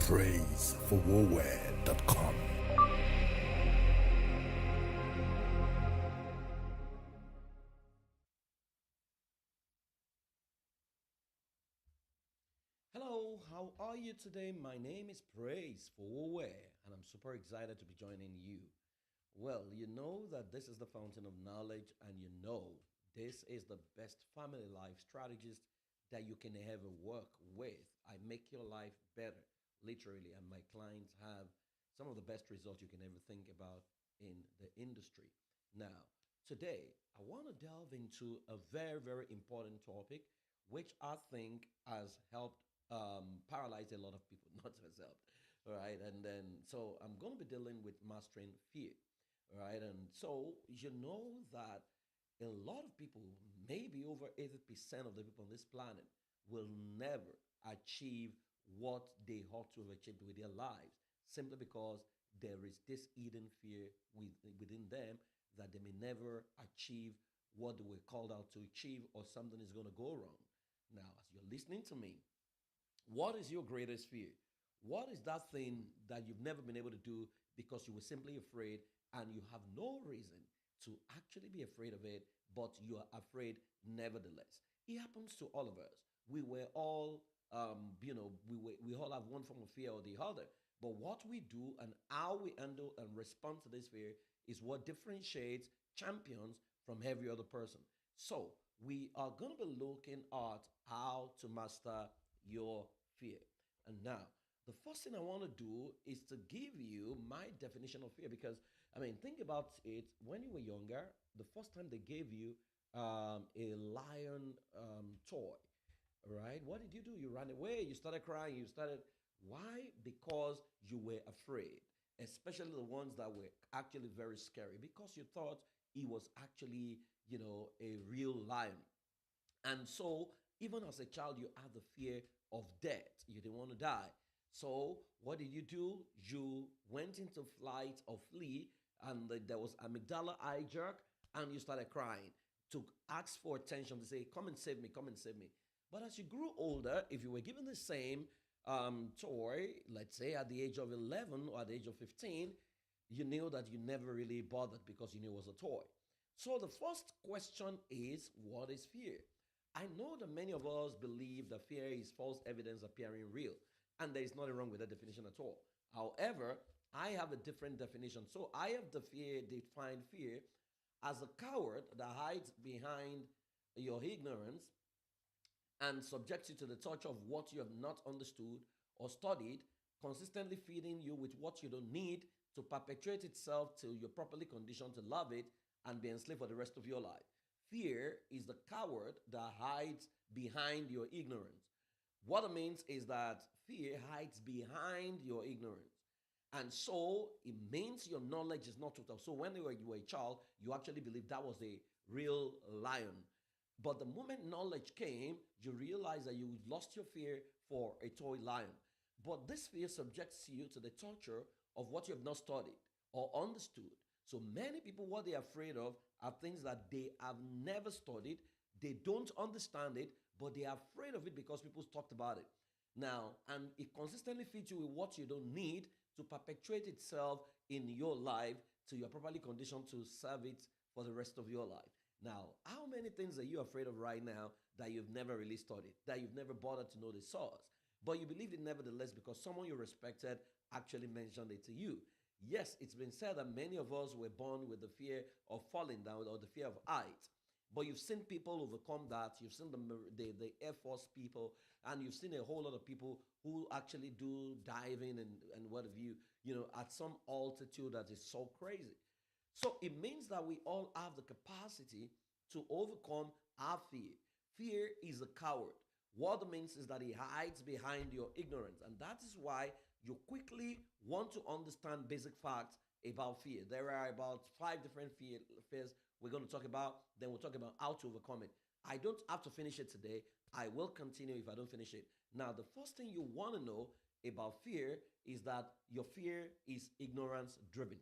praiseforwarwear.com. Hello, how are you today? My name is Praise for and I'm super excited to be joining you. Well, you know that this is the fountain of knowledge, and you know this is the best family life strategist that you can ever work with. I make your life better, literally, and my clients have some of the best results you can ever think about in the industry. Now, today, I want to delve into a very, very important topic, which I think has helped paralyze a lot of people, not just helped. All right. And then, so I'm going to be dealing with mastering fear. All right. And so, you know that a lot of people, maybe over 80% of the people on this planet, will never achieve what they ought to have achieved with their lives simply because there is this hidden fear within them that they may never achieve what they were called out to achieve, or something is going to go wrong. Now, as you're listening to me, what is your greatest fear? What is that thing that you've never been able to do because you were simply afraid, and you have no reason to actually be afraid of it, but you are afraid nevertheless? It happens to all of us. We were all, we all have one form of fear or the other. But what we do and how we handle and respond to this fear is what differentiates champions from every other person. So we are going to be looking at how to master your fear. And now, the first thing I want to do is to give you my definition of fear, because, I mean, think about it. When you were younger, the first time they gave you a lion toy, right? What did you do? You ran away, you started crying, you started. Why? Because you were afraid, especially the ones that were actually very scary, because you thought it was actually, a real lion. And so, even as a child, you had the fear of death. You didn't want to die. So, what did you do? You went into flight or flee, and there was amygdala hijack, and you started crying to ask for attention, to say, "Come and save me, come and save me." But as you grew older, if you were given the same toy, let's say at the age of 11 or at the age of 15, you knew that you never really bothered because you knew it was a toy. So the first question is, what is fear? I know that many of us believe that fear is false evidence appearing real, and there is nothing wrong with that definition at all. However, I have a different definition. So I have defined fear as a coward that hides behind your ignorance and subjects you to the torture of what you have not understood or studied, consistently feeding you with what you don't need to perpetuate itself till you're properly conditioned to love it and be enslaved for the rest of your life. Fear is the coward that hides behind your ignorance. What it means is that fear hides behind your ignorance. And so it means your knowledge is not total. So when you were a child, you actually believed that was a real lion. But the moment knowledge came, you realize that you lost your fear for a toy lion. But this fear subjects you to the torture of what you have not studied or understood. So many people, what they're afraid of are things that they have never studied, they don't understand it, but they are afraid of it because people talked about it. Now, and it consistently feeds you with what you don't need to perpetuate itself in your life till you're properly conditioned to serve it for the rest of your life. Now, how many things are you afraid of right now that you've never really studied, that you've never bothered to know the source, but you believed it nevertheless because someone you respected actually mentioned it to you? Yes, it's been said that many of us were born with the fear of falling down or the fear of height. But you've seen people overcome that. You've seen the Air Force people, and you've seen a whole lot of people who actually do diving and what have you, at some altitude that is so crazy. So it means that we all have the capacity to overcome our fear. Fear is a coward. What it means is that he hides behind your ignorance. And that is why you quickly want to understand basic facts about fear. There are about five different fears we're going to talk about. Then we'll talk about how to overcome it. I don't have to finish it today. I will continue if I don't finish it. Now, the first thing you want to know about fear is that your fear is ignorance driven.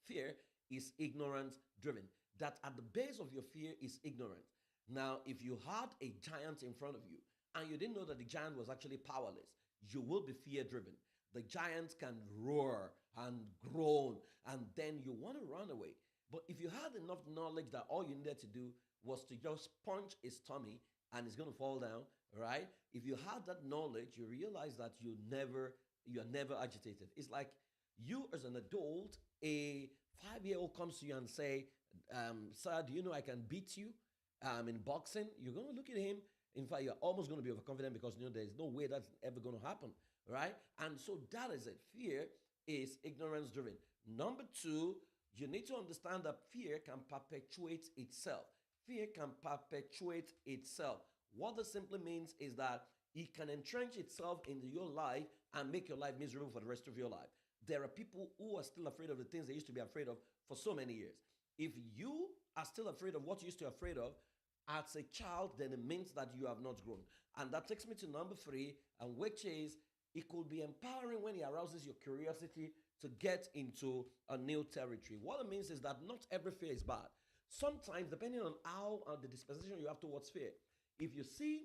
Fear is ignorance driven. That at the base of your fear is ignorance. Now, if you had a giant in front of you and you didn't know that the giant was actually powerless, you will be fear driven. The giants can roar and groan, and then you want to run away. But if you had enough knowledge that all you needed to do was to just punch his tummy and it's going to fall down, right? If you had that knowledge, you realize that you are never agitated. It's like you as an adult, a 5-year-old comes to you and say, "Sir, do you know I can beat you in boxing?" You're going to look at him. In fact, you're almost going to be overconfident because you know there's no way that's ever going to happen, right? And so that is it. Fear is ignorance driven. Number two, you need to understand that fear can perpetuate itself. Fear can perpetuate itself. What this simply means is that it can entrench itself into your life and make your life miserable for the rest of your life. There are people who are still afraid of the things they used to be afraid of for so many years. If you are still afraid of what you used to be afraid of as a child, then it means that you have not grown. And that takes me to number three, and which is it could be empowering when it arouses your curiosity to get into a new territory. What it means is that not every fear is bad. Sometimes, depending on how the disposition you have towards fear, if you see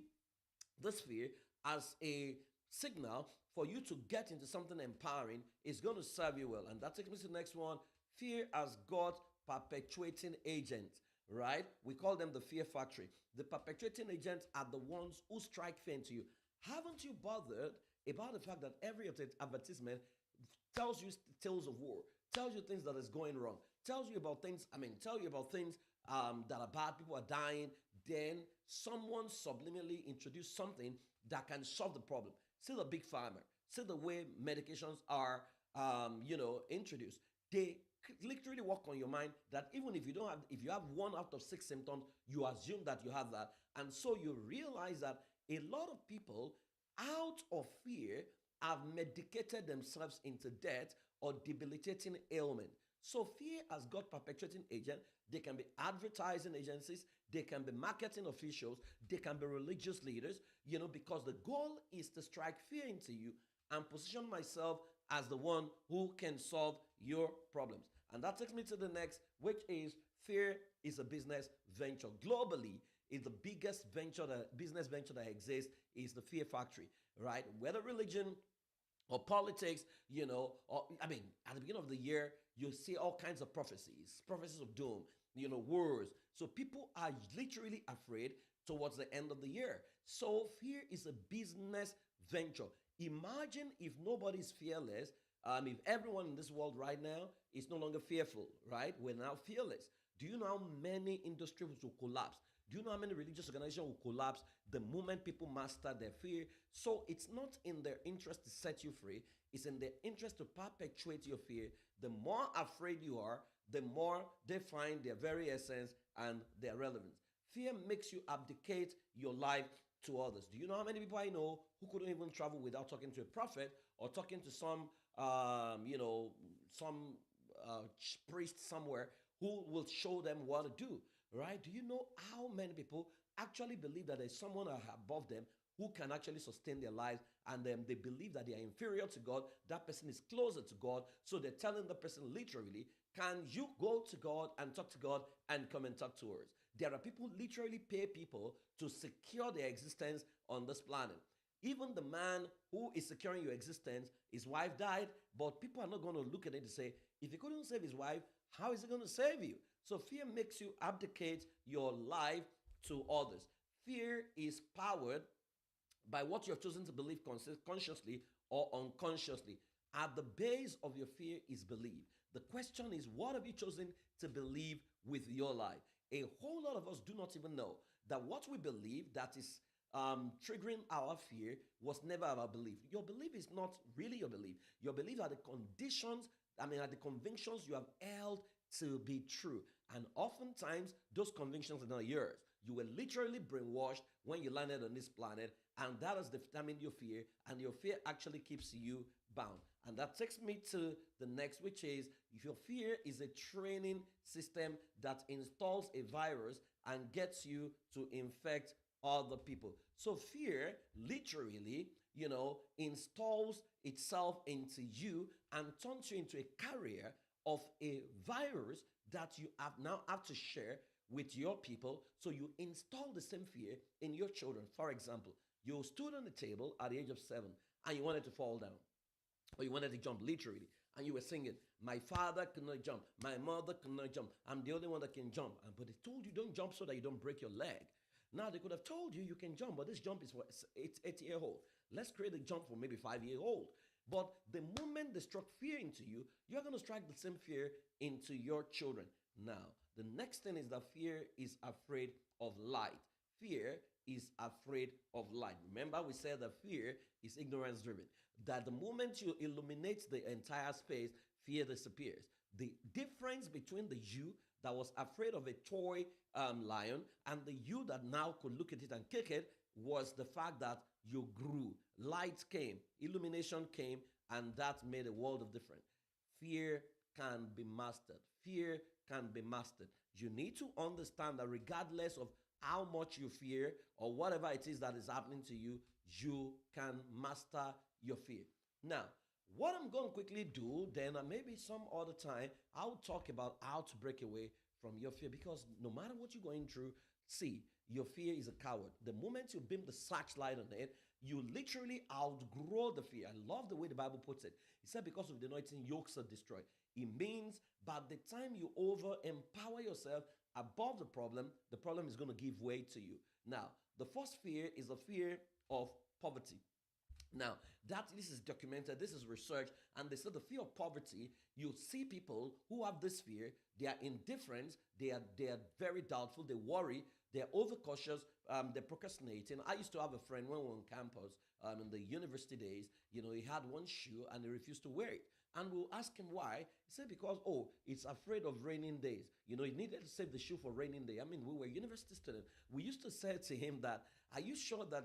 this fear as a signal for you to get into something empowering, it's going to serve you well. And that takes me to the next one. Fear has got perpetuating agents, right? We call them the fear factory. The perpetuating agents are the ones who strike fear into you. Haven't you bothered about the fact that every advertisement tells you tales of war, tells you things that is going wrong, tells you about things, tell you about things that are bad, people are dying, then someone subliminally introduced something that can solve the problem. See the big pharma, see the way medications are, introduced. They literally work on your mind that even if you have 1 out of 6 symptoms, you assume that you have that. And so you realize that a lot of people out of fear have medicated themselves into death or debilitating ailment. So fear has got perpetuating agent. They can be advertising agencies, they can be marketing officials, they can be religious leaders, because the goal is to strike fear into you and position myself as the one who can solve your problems. And that takes me to the next, which is fear is a business venture. Globally, is the biggest business venture that exists is the fear factory, right? Whether religion or politics, at the beginning of the year, you see all kinds of prophecies of doom, wars. So people are literally afraid towards the end of the year. So fear is a business venture. Imagine if nobody's fearless, if everyone in this world right now is no longer fearful, right? We're now fearless. Do you know how many industries will collapse? Do you know how many religious organizations will collapse the moment people master their fear? So it's not in their interest to set you free. It's in their interest to perpetuate your fear. The more afraid you are, the more they find their very essence and their relevance. Fear makes you abdicate your life to others. Do you know how many people I know who couldn't even travel without talking to a prophet or talking to some priest somewhere who will show them what to do, right? Do you know how many people actually believe that there's someone above them who can actually sustain their lives, and then they believe that they are inferior to God? That person is closer to God, so they're telling the person literally, can you go to God and talk to God and come and talk to us? There are people who literally pay people to secure their existence on this planet. Even the man who is securing your existence, his wife died, but people are not going to look at it and say, if he couldn't save his wife, how is he going to save you? So fear makes you abdicate your life to others. Fear is powered by what you have chosen to believe consciously or unconsciously. At the base of your fear is belief. The question is, what have you chosen to believe with your life? A whole lot of us do not even know that what we believe that is triggering our fear was never our belief. Your belief is not really your belief. Your belief are the conditions, are the convictions you have held to be true. And oftentimes, those convictions are not yours. You were literally brainwashed when you landed on this planet, and that has determined your fear, and your fear actually keeps you bound. And that takes me to the next, which is your fear is a training system that installs a virus and gets you to infect other people. So fear literally, installs itself into you and turns you into a carrier of a virus that you have to share with your people. So you install the same fear in your children. For example, you stood on the table at the age of 7 and you wanted to fall down. or you wanted to jump literally, and you were singing, my father could not jump, my mother could not jump, I'm the only one that can jump. But they told you don't jump so that you don't break your leg. Now they could have told you you can jump, but this jump is for 8 year old. Let's create a jump for maybe 5 year old. But the moment they struck fear into you, you're going to strike the same fear into your children. Now, the next thing is that fear is afraid of light. Fear is afraid of light. Remember, we said that fear is ignorance driven. That the moment you illuminate the entire space, fear disappears. The difference between the you that was afraid of a toy lion and the you that now could look at it and kick it was the fact that you grew. Light came, illumination came, and that made a world of difference. Fear can be mastered. Fear can be mastered. You need to understand that regardless of how much you fear or whatever it is that is happening to you, you can master your fear. Now, what I'm going to quickly do, then maybe some other time, I'll talk about how to break away from your fear, because no matter what you're going through, see, your fear is a coward. The moment you beam the searchlight on it, you literally outgrow the fear. I love the way the Bible puts it. It said, because of the anointing, yokes are destroyed. It means by the time you over empower yourself above the problem is going to give way to you. Now, the first fear is the fear of poverty. Now, this is documented, this is research, and they said the fear of poverty, you see people who have this fear, they are indifferent, they are very doubtful, they worry, they're overcautious, they're procrastinating. I used to have a friend when we were on campus in the university days, he had one shoe and he refused to wear it. And we'll ask him why. He said, because, it's afraid of raining days. He needed to save the shoe for raining day. I mean, we were university students. We used to say to him that, are you sure that,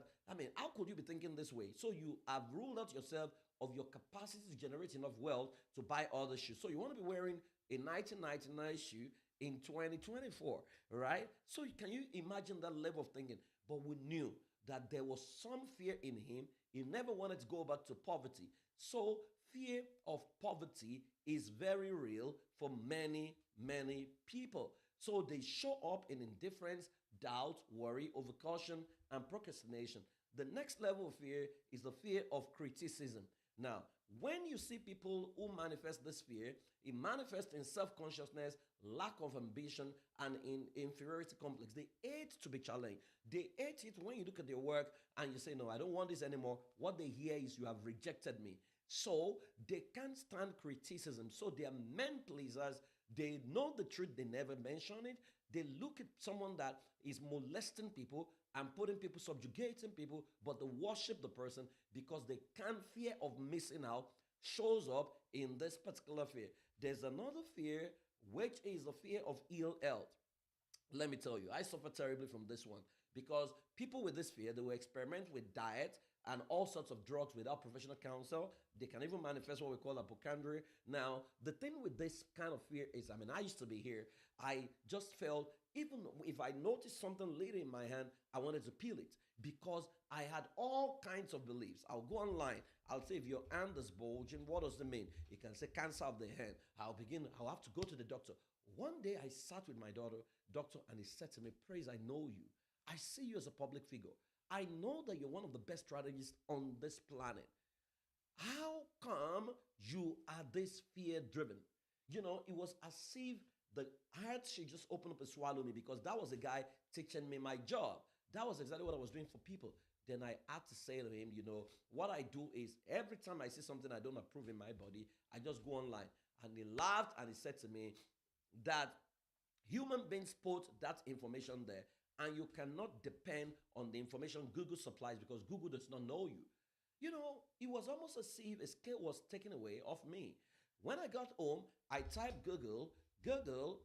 how could you be thinking this way? So you have ruled out yourself of your capacity to generate enough wealth to buy other shoes. So you want to be wearing a 1999 shoe in 2024, right? So can you imagine that level of thinking? But we knew that there was some fear in him. He never wanted to go back to poverty. So fear of poverty is very real for many, many people. So they show up in indifference, doubt, worry, overcaution, and procrastination. The next level of fear is the fear of criticism. Now, when you see people who manifest this fear, it manifests in self-consciousness, lack of ambition, and in inferiority complex. They hate to be challenged. They hate it when you look at their work and you say, no, I don't want this anymore. What they hear is, you have rejected me. So they can't stand criticism. So they are men pleasers. They know the truth, they never mention it. They look at someone that is molesting people and putting people, subjugating people, but they worship the person because they can't. Fear of missing out shows up in this particular fear. There's another fear, which is the fear of ill health. Let me tell you, I suffer terribly from this one, because people with this fear, they will experiment with diet and all sorts of drugs without professional counsel. They can even manifest what we call hypochondria. Now, the thing with this kind of fear is, I used to be here. I just felt, even if I noticed something later in my hand, I wanted to peel it, because I had all kinds of beliefs. I'll go online. I'll say, if your hand is bulging, what does it mean? It can say cancer of the hand. I'll have to go to the doctor. One day I sat with my doctor, and he said to me, Praise, I know you. I see you as a public figure. I know that you're one of the best strategists on this planet. How come you are this fear driven? It was as if the heart should just open up and swallow me, because that was the guy teaching me my job. That was exactly what I was doing for people. Then I had to say to him, what I do is, every time I see something I don't approve in my body, I just go online. And he laughed and he said to me that human beings put that information there, and you cannot depend on the information Google supplies, because Google does not know you. It was almost as if a scale was taken away off me. When I got home, I typed Google,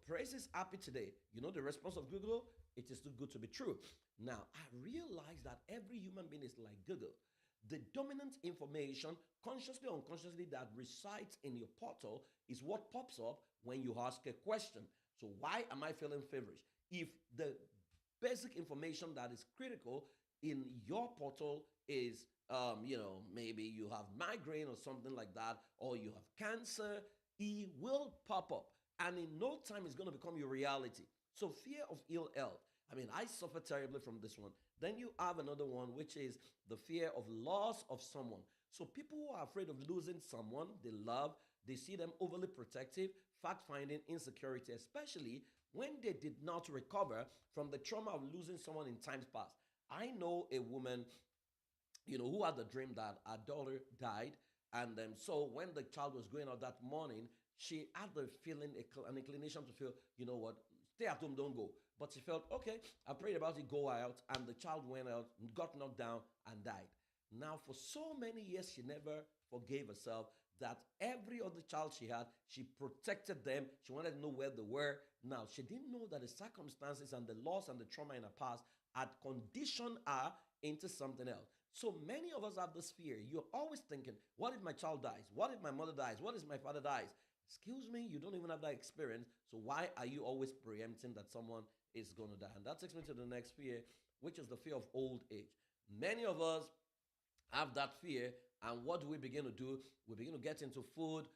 Praise is happy today. The response of Google? It is too good to be true. Now, I realized that every human being is like Google. The dominant information, consciously or unconsciously, that resides in your portal is what pops up when you ask a question. So why am I feeling feverish? If the basic information that is critical in your portal is, maybe you have migraine or something like that, or you have cancer, it will pop up. And in no time, it's going to become your reality. So fear of ill health. I suffer terribly from this one. Then you have another one, which is the fear of loss of someone. So people who are afraid of losing someone they love, they see them overly protective, fact finding, insecurity, especially when they did not recover from the trauma of losing someone in times past. I know a woman, who had the dream that her daughter died. And so when the child was going out that morning, she had the feeling, an inclination to feel, you know what, stay at home, don't go. But she felt, okay, I prayed about it, go out. And the child went out, got knocked down, and died. Now, for so many years, she never forgave herself that every other child she had, she protected them. She wanted to know where they were. Now, she didn't know that the circumstances and the loss and the trauma in her past had conditioned her into something else. So many of us have this fear. You're always thinking, what if my child dies? What if my mother dies? What if my father dies? Excuse me, you don't even have that experience. So why are you always preempting that someone is going to die? And that takes me to the next fear, which is the fear of old age. Many of us have that fear. And what do we begin to do? We begin to get into food,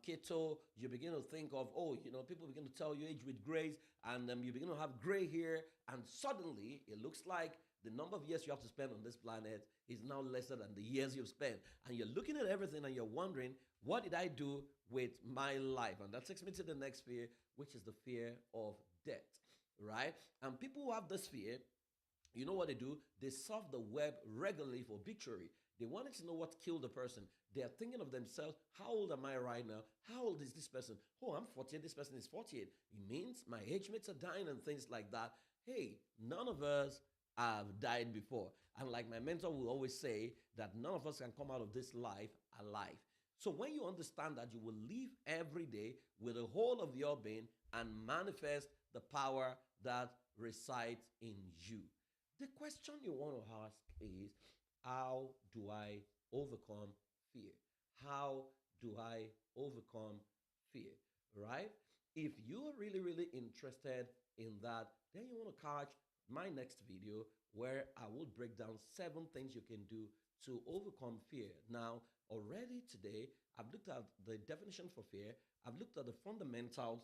keto. You begin to think of, oh, people begin to tell you age with grace, and you begin to have gray hair, and suddenly it looks like the number of years you have to spend on this planet is now lesser than the years you've spent. And you're looking at everything and you're wondering, what did I do with my life? And that takes me to the next fear, which is the fear of death, right? And people who have this fear, you know what they do? They surf the web regularly for victory. They wanted to know what killed the person. They are thinking of themselves, how old am I right now? How old is this person? Oh, I'm 48, this person is 48. It means my age mates are dying and things like that. Hey, none of us have died before. And like my mentor will always say, that none of us can come out of this life alive. So when you understand that you will live every day with the whole of your being and manifest the power that resides in you, the question you want to ask is, how do I overcome fear? How do I overcome fear? Right? If you're really, really interested in that, then you want to catch my next video where I will break down 7 things you can do to overcome fear. Now, already today, I've looked at the definition for fear, I've looked at the fundamentals,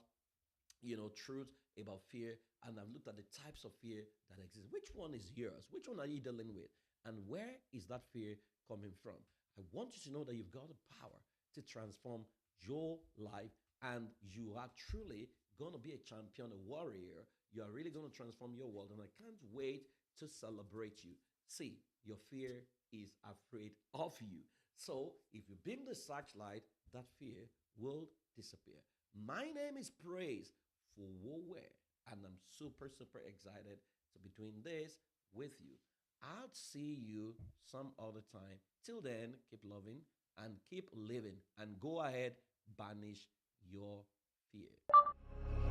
truth about fear, and I've looked at the types of fear that exist. Which one is yours? Which one are you dealing with? And where is that fear coming from? I want you to know that you've got the power to transform your life, and you are truly going to be a champion, a warrior. You are really going to transform your world, and I can't wait to celebrate you. See, your fear is afraid of you. So if you beam the searchlight, that fear will disappear. My name is Praise for Wowe, and I'm super, super excited to be doing this with you. I'll see you some other time. Till then, keep loving and keep living, and go ahead, banish your fear.